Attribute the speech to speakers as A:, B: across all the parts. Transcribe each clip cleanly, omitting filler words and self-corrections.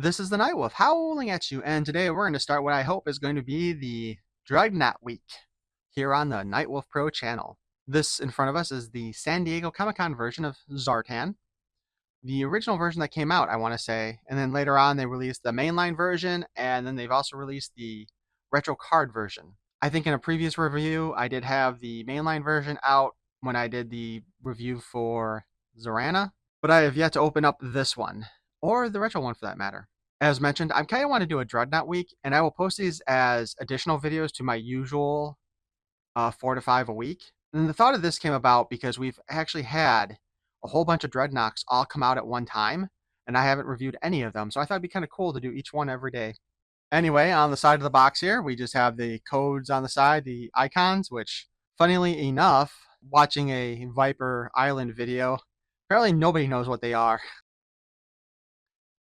A: This is the Nightwolf howling at you, and today we're going to start what I hope is going to be the Dreadnok week here on the Nightwolf Pro channel. This in front of us is the San Diego Comic-Con version of Zartan, the original version that came out, I want to say, and then later on they released the mainline version, and then they've also released the retro card version. I think in a previous review I did have the mainline version out when I did the review for Zarana, but I have yet to open up this one, or the retro one for that matter. As mentioned, I kind of want to do a Dreadnok week, and I will post these as additional videos to my usual 4 to 5 a week. And the thought of this came about because we've actually had a whole bunch of Dreadnoks all come out at one time, and I haven't reviewed any of them, so I thought it'd be kind of cool to do each one every day. Anyway, on the side of the box here, we just have the codes on the side, the icons, which, funnily enough, watching a Viper Island video, apparently nobody knows what they are.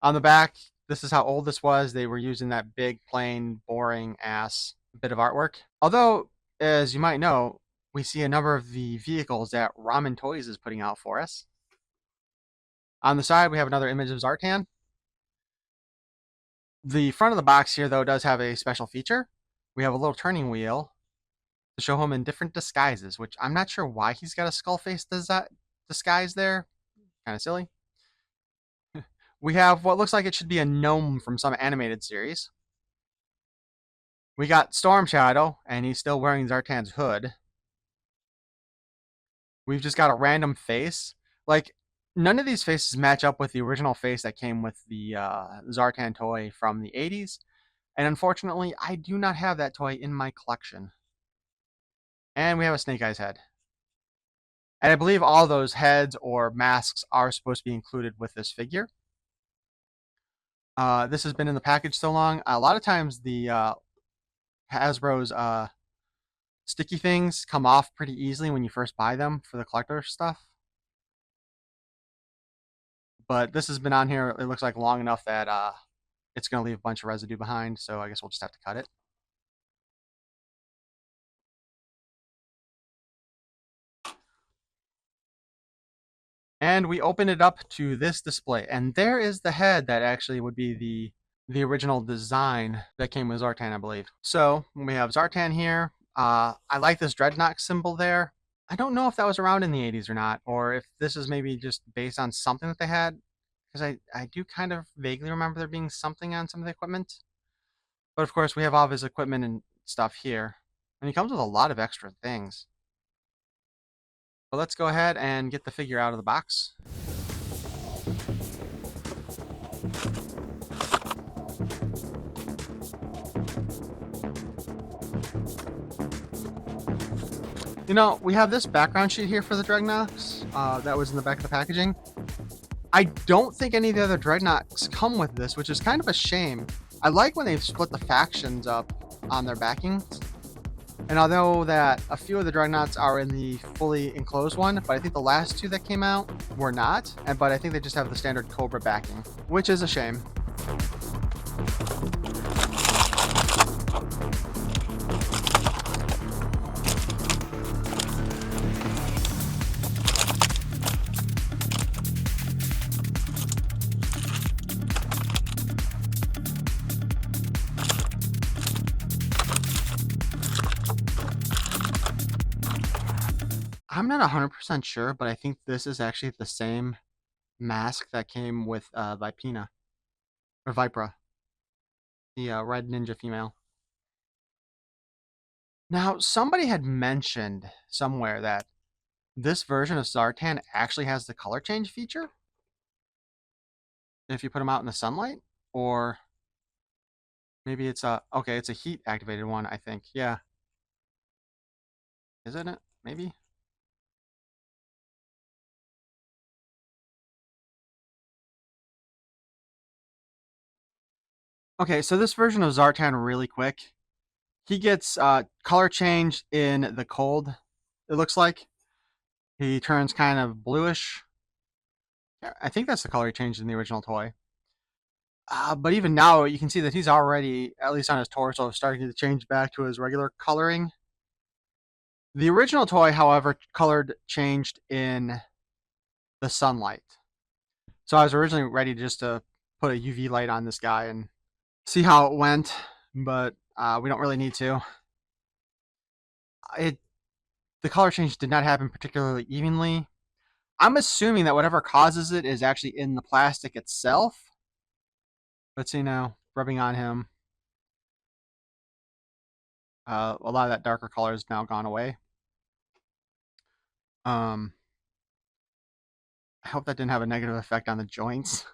A: On the back, this is how old this was. They were using that big, plain, boring ass bit of artwork. Although, as you might know, we see a number of the vehicles that Ramen Toys is putting out for us. On the side, we have another image of Zartan. The front of the box here, though, does have a special feature. We have a little turning wheel to show him in different disguises, which I'm not sure why he's got a skull face disguise there. Kind of silly. We have what looks like it should be a gnome from some animated series. We got Storm Shadow, and he's still wearing Zartan's hood. We've just got a random face. Like, none of these faces match up with the original face that came with the Zartan toy from the 80s. And unfortunately, I do not have that toy in my collection. And we have a Snake Eyes head. And I believe all those heads or masks are supposed to be included with this figure. This has been in the package so long. A lot of times the Hasbro's sticky things come off pretty easily when you first buy them for the collector stuff. But this has been on here, it looks like, long enough that it's going to leave a bunch of residue behind, so I guess we'll just have to cut it. And we open it up to this display, and there is the head that actually would be the original design that came with Zartan, I believe. So we have Zartan here. I like this Dreadnok symbol there. I don't know if that was around in the 80s or not, or if this is maybe just based on something that they had, because I do kind of vaguely remember there being something on some of the equipment. But of course, we have all of his equipment and stuff here, and he comes with a lot of extra things. But let's go ahead and get the figure out of the box. You know, we have this background sheet here for the Dreadnoks that was in the back of the packaging. I don't think any of the other Dreadnoks come with this, which is kind of a shame. I like when they've split the factions up on their backings. And although that a few of the Dreadnoks are in the fully enclosed one, but I think the last two that came out were not. But I think they just have the standard Cobra backing, which is a shame. I'm not 100% sure, but I think this is actually the same mask that came with Vipina, or Vipra, the red ninja female. Now, somebody had mentioned somewhere that this version of Zartan actually has the color change feature if you put them out in the sunlight, or maybe it's okay, it's a heat activated one, I think. Yeah. Isn't it? Maybe? Okay, so this version of Zartan, really quick, he gets color change in the cold, it looks like. He turns kind of bluish. I think that's the color he changed in the original toy. But even now, you can see that he's already, at least on his torso, starting to change back to his regular coloring. The original toy, however, colored changed in the sunlight. So I was originally ready just to put a UV light on this guy and see how it went, but we don't really need to. The color change did not happen particularly evenly. I'm assuming that whatever causes it is actually in the plastic itself. Let's see now, rubbing on him. A lot of that darker color is now gone away. I hope that didn't have a negative effect on the joints.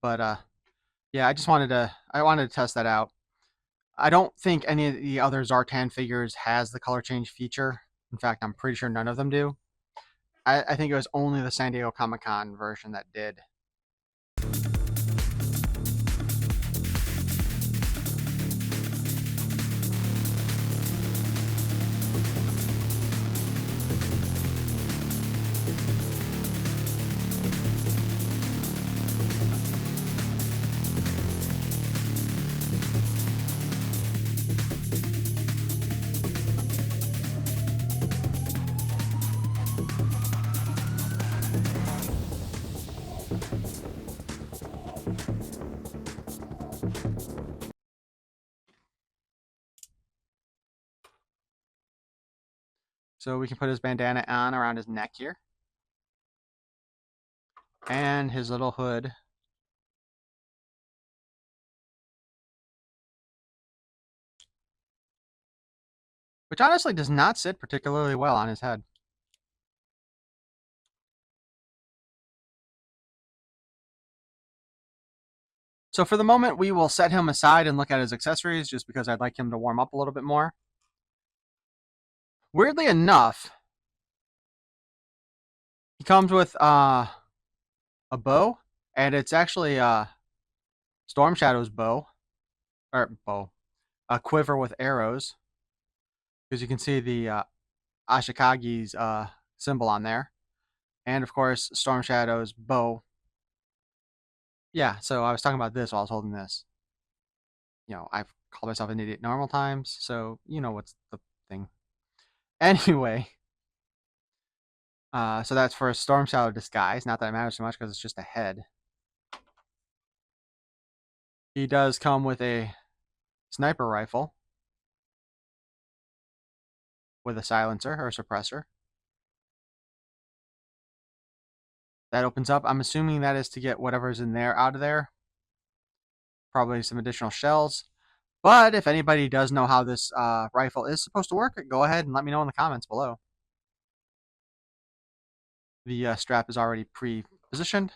A: But yeah, I wanted to test that out. I don't think any of the other Zartan figures has the color change feature. In fact, I'm pretty sure none of them do. I think it was only the San Diego Comic-Con version that did. So we can put his bandana on around his neck here. And his little hood. Which honestly does not sit particularly well on his head. So for the moment, we will set him aside and look at his accessories just because I'd like him to warm up a little bit more. Weirdly enough, he comes with a bow, and it's actually Storm Shadow's bow, a quiver with arrows, because you can see the Ashikagi's symbol on there, and of course Storm Shadow's bow. Yeah, so I was talking about this while I was holding this. You know, I've called myself an idiot normal times, so you know what's the thing. Anyway, so that's for a Storm Shadow disguise. Not that it matters so much because it's just a head. He does come with a sniper rifle with a silencer or a suppressor. That opens up. I'm assuming that is to get whatever's in there out of there. Probably some additional shells. But if anybody does know how this rifle is supposed to work, go ahead and let me know in the comments below. The strap is already pre-positioned.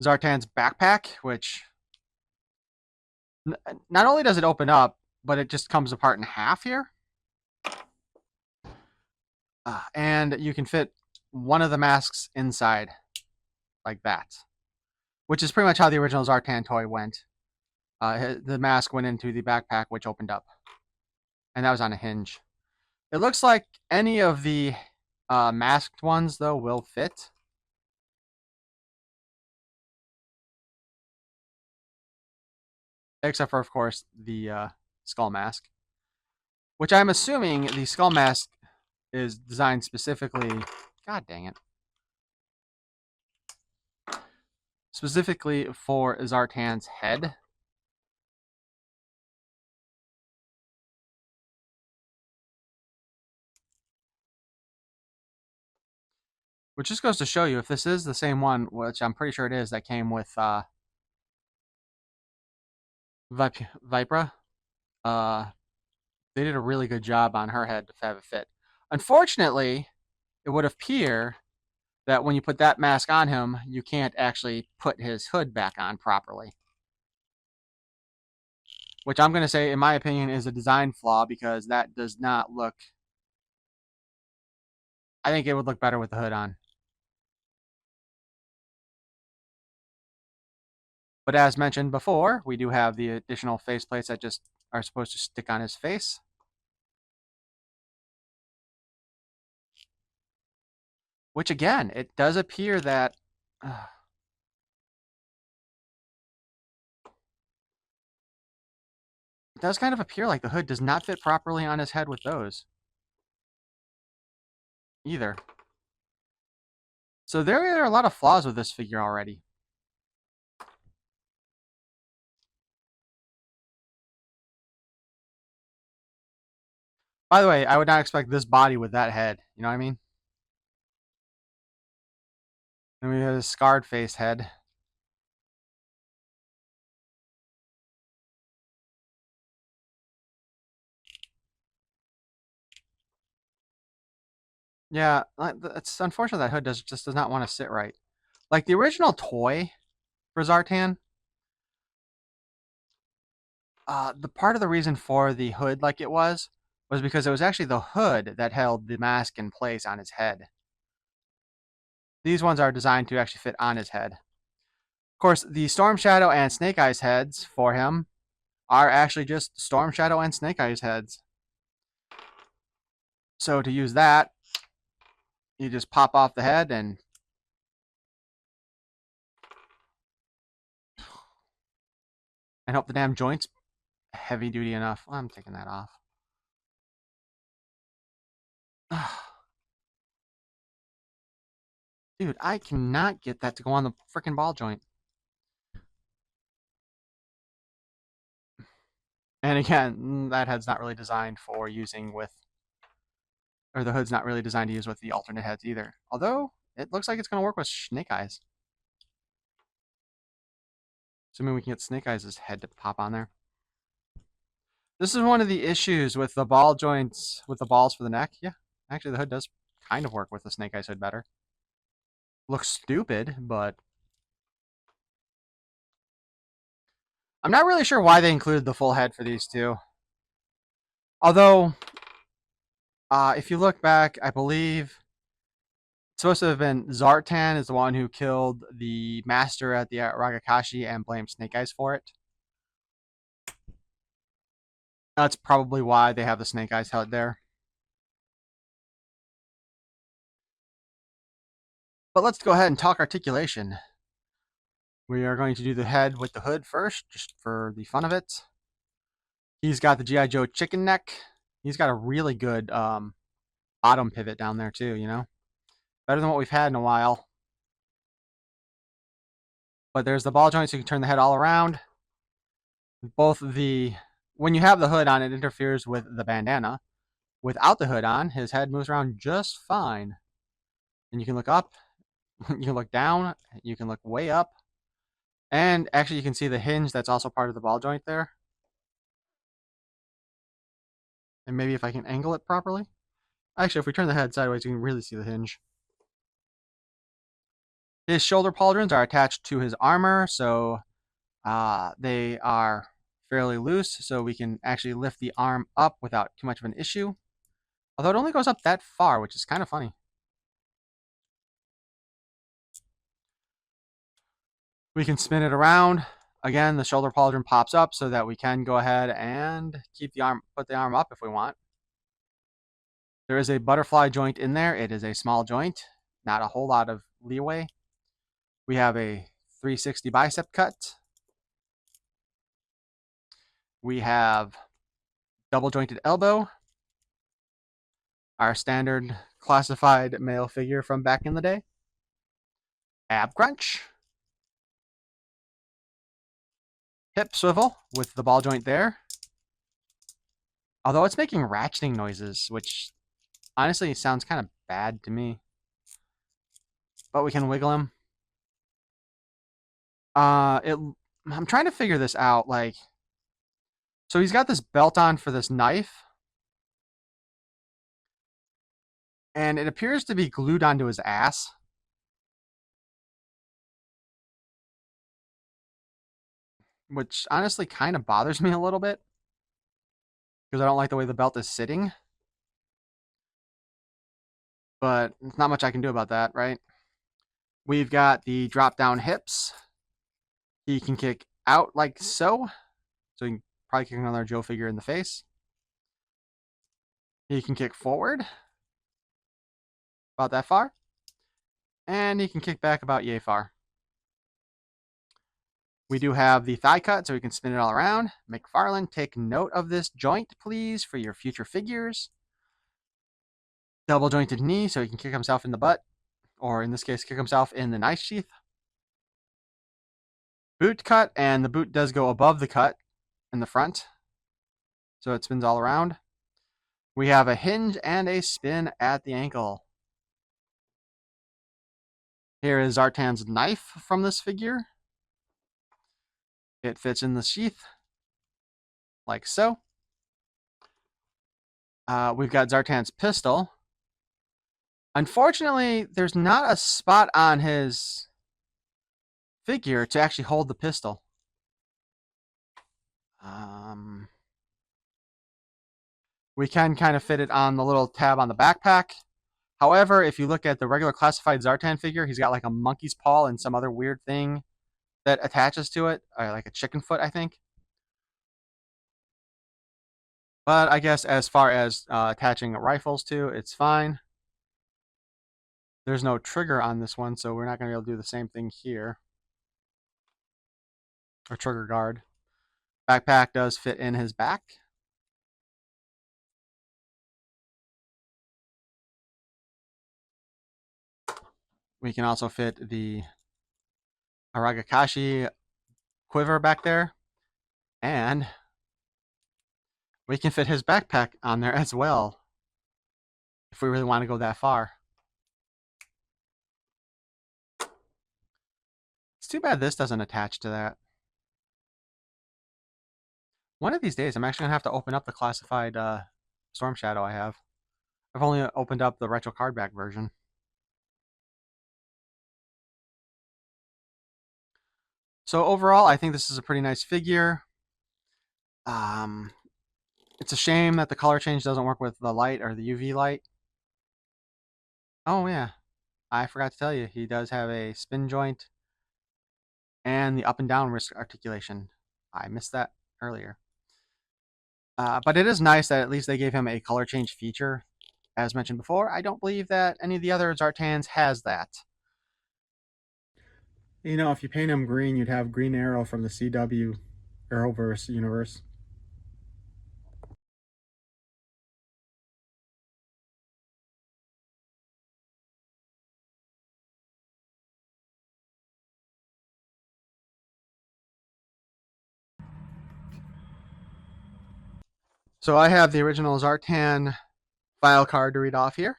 A: Zartan's backpack, which not only does it open up, but it just comes apart in half here. And you can fit one of the masks inside like that, which is pretty much how the original Zartan toy went. The mask went into the backpack, which opened up, and that was on a hinge. It looks like any of the masked ones, though, will fit. Except for, of course, the skull mask, which I'm assuming the skull mask is designed specifically. God dang it. Specifically for Zartan's head. Which just goes to show you, if this is the same one, which I'm pretty sure it is, that came with Vipra, they did a really good job on her head to have it fit. Unfortunately, it would appear that when you put that mask on him, you can't actually put his hood back on properly. Which I'm going to say, in my opinion, is a design flaw, because that does not look... I think it would look better with the hood on. But as mentioned before, we do have the additional faceplates that just are supposed to stick on his face. Which, again, it does appear that... it does kind of appear like the hood does not fit properly on his head with those. Either. So there are a lot of flaws with this figure already. By the way, I would not expect this body with that head. You know what I mean? Then we have a scarred face head. Yeah, it's unfortunate that hood just does not want to sit right. Like the original toy for Zartan, the part of the reason for the hood like it was because it was actually the hood that held the mask in place on his head. These ones are designed to actually fit on his head. Of course, the Storm Shadow and Snake Eyes heads for him are actually just Storm Shadow and Snake Eyes heads. So to use that, you just pop off the head and hope the damn joint's heavy duty enough. I'm taking that off. Dude, I cannot get that to go on the freaking ball joint. And again, that head's not really designed for using with, or the hood's not really designed to use with the alternate heads either. Although, it looks like it's going to work with Snake Eyes. Assuming we can get Snake Eyes' head to pop on there. This is one of the issues with the ball joints, with the balls for the neck. Yeah, actually the hood does kind of work with the Snake Eyes hood better. Looks stupid, but I'm not really sure why they included the full head for these two. Although, if you look back, I believe it's supposed to have been Zartan is the one who killed the master at the Ragakashi and blamed Snake Eyes for it. That's probably why they have the Snake Eyes head there. But let's go ahead and talk articulation. We are going to do the head with the hood first, just for the fun of it. He's got the G.I. Joe chicken neck. He's got a really good bottom pivot down there too, you know? Better than what we've had in a while. But there's the ball joint, so you can turn the head all around. When you have the hood on, it interferes with the bandana. Without the hood on, his head moves around just fine. And you can look up, you can look down, you can look way up. And actually you can see the hinge that's also part of the ball joint there. And maybe if I can angle it properly. Actually, if we turn the head sideways, you can really see the hinge. His shoulder pauldrons are attached to his armor, so they are fairly loose, so we can actually lift the arm up without too much of an issue. Although it only goes up that far, which is kind of funny. We can spin it around. Again, the shoulder pauldron pops up so that we can go ahead and put the arm up if we want. There is a butterfly joint in there. It is a small joint, not a whole lot of leeway. We have a 360 bicep cut. We have double jointed elbow, our standard classified male figure from back in the day. Ab crunch. Hip swivel with the ball joint there. Although it's making ratcheting noises, which honestly sounds kind of bad to me. But we can wiggle him. I'm trying to figure this out. Like, so he's got this belt on for this knife. And it appears to be glued onto his ass. Which honestly kind of bothers me a little bit. Because I don't like the way the belt is sitting. But there's not much I can do about that, right? We've got the drop down hips. He can kick out like so. So he can probably kick another Joe figure in the face. He can kick forward. About that far. And he can kick back about yay far. We do have the thigh cut, so we can spin it all around. McFarlane, take note of this joint, please, for your future figures. Double jointed knee, so he can kick himself in the butt or in this case, kick himself in the knife sheath. Boot cut, and the boot does go above the cut in the front, so it spins all around. We have a hinge and a spin at the ankle. Here is Zartan's knife from this figure. It fits in the sheath, like so. We've got Zartan's pistol. Unfortunately, there's not a spot on his figure to actually hold the pistol. We can kind of fit it on the little tab on the backpack. However, if you look at the regular classified Zartan figure, he's got like a monkey's paw and some other weird thing that attaches to it, like a chicken foot, I think. But I guess as far as attaching rifles to, it's fine. There's no trigger on this one, so we're not going to be able to do the same thing here. Or trigger guard. Backpack does fit in his back. We can also fit the Aragakashi quiver back there. And we can fit his backpack on there as well, if we really want to go that far. It's too bad this doesn't attach to that. One of these days, I'm actually going to have to open up the classified Storm Shadow I have. I've only opened up the retro card back version. So overall, I think this is a pretty nice figure. It's a shame that the color change doesn't work with the light or the UV light. Oh yeah, I forgot to tell you, he does have a spin joint and the up and down wrist articulation. I missed that earlier. But it is nice that at least they gave him a color change feature. As mentioned before, I don't believe that any of the other Zartans has that. You know, if you paint him green, you'd have Green Arrow from the CW Arrowverse universe. So I have the original Zartan file card to read off here.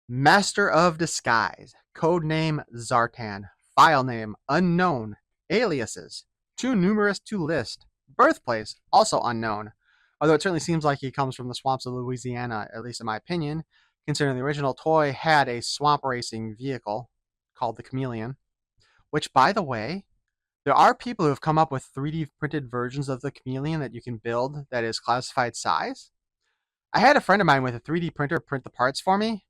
A: Master of Disguise, codename Zartan, file name unknown, aliases too numerous to list, birthplace also unknown, although it certainly seems like he comes from the swamps of Louisiana, at least in my opinion, considering the original toy had a swamp racing vehicle called the Chameleon, which, by the way, there are people who have come up with 3D printed versions of the Chameleon that you can build that is classified size. I had a friend of mine with a 3D printer print the parts for me,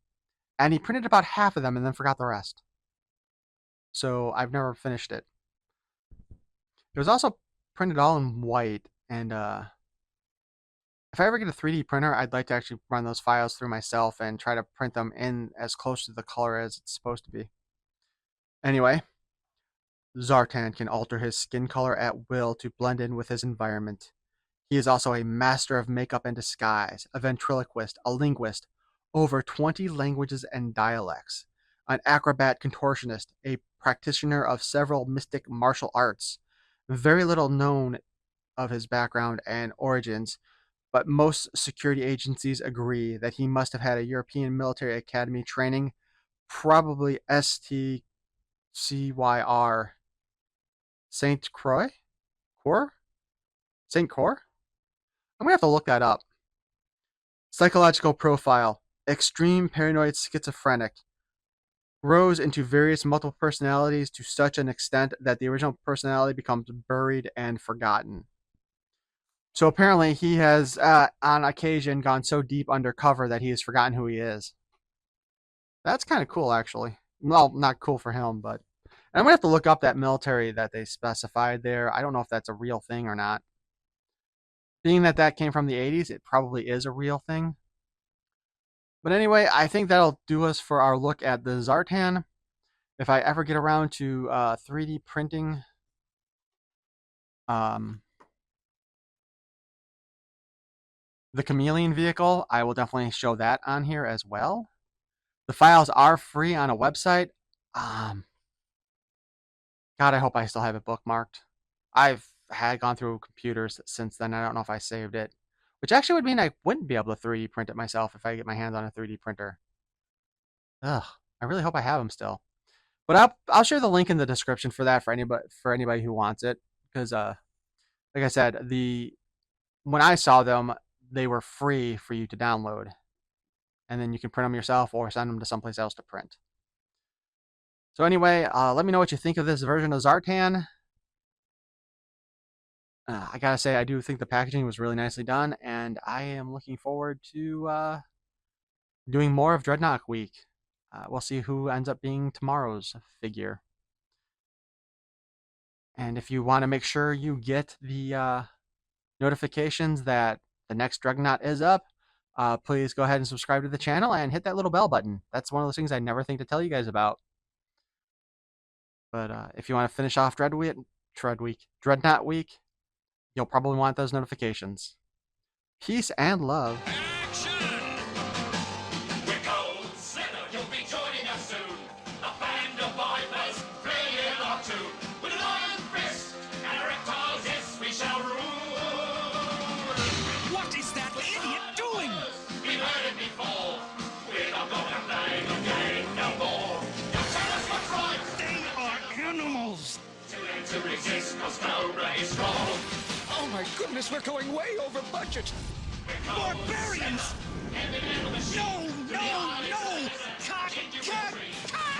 A: and he printed about half of them and then forgot the rest. So I've never finished it. It was also printed all in white, and if I ever get a 3D printer, I'd like to actually run those files through myself and try to print them in as close to the color as it's supposed to be. Anyway, Zartan can alter his skin color at will to blend in with his environment. He is also a master of makeup and disguise, a ventriloquist, a linguist, over 20 languages and dialects, an acrobat contortionist, a practitioner of several mystic martial arts. Very little known of his background and origins, but most security agencies agree that he must have had a European military academy training, probably STCYR. Saint Croix? Croix? Saint Croix? I'm going to have to look that up. Psychological profile. Extreme paranoid schizophrenic. Grows into various multiple personalities to such an extent that the original personality becomes buried and forgotten. So apparently he has, on occasion, gone so deep undercover that he has forgotten who he is. That's kind of cool, actually. Well, not cool for him, but... And I'm going to have to look up that military that they specified there. I don't know if that's a real thing or not. Being that that came from the 80s, it probably is a real thing. But anyway, I think that'll do us for our look at the Zartan. If I ever get around to 3D printing the Chameleon vehicle, I will definitely show that on here as well. The files are free on a website. Um, God, I hope I still have it bookmarked. I've had gone through computers since then. I don't know if I saved it, which actually would mean I wouldn't be able to 3D print it myself if I get my hands on a 3D printer. Ugh, I really hope I have them still. But I'll share the link in the description for that for anybody who wants it, because like I said, when I saw them, they were free for you to download, and then you can print them yourself or send them to someplace else to print. So anyway, let me know what you think of this version of Zartan. I gotta say, I do think the packaging was really nicely done, and I am looking forward to doing more of Dreadnok Week. We'll see who ends up being tomorrow's figure. And if you want to make sure you get the notifications that the next Dreadnok is up, please go ahead and subscribe to the channel and hit that little bell button. That's one of those things I never think to tell you guys about. But if you want to finish off Dreadnok Week, you'll probably want those notifications. Peace and love.
B: Action! We're called Slither, you'll be joining us soon. A band of vipers playing our tune. With an iron fist and reptiles, yes, we shall rule.
C: What is that idiot doing?
B: We've heard it before. We're not gonna play the game no more. Now tell us what's right.
C: They are animals.
B: To learn to resist, cause Cobra is strong.
C: Oh my goodness, we're going way over budget. Barbarians! No! Cut!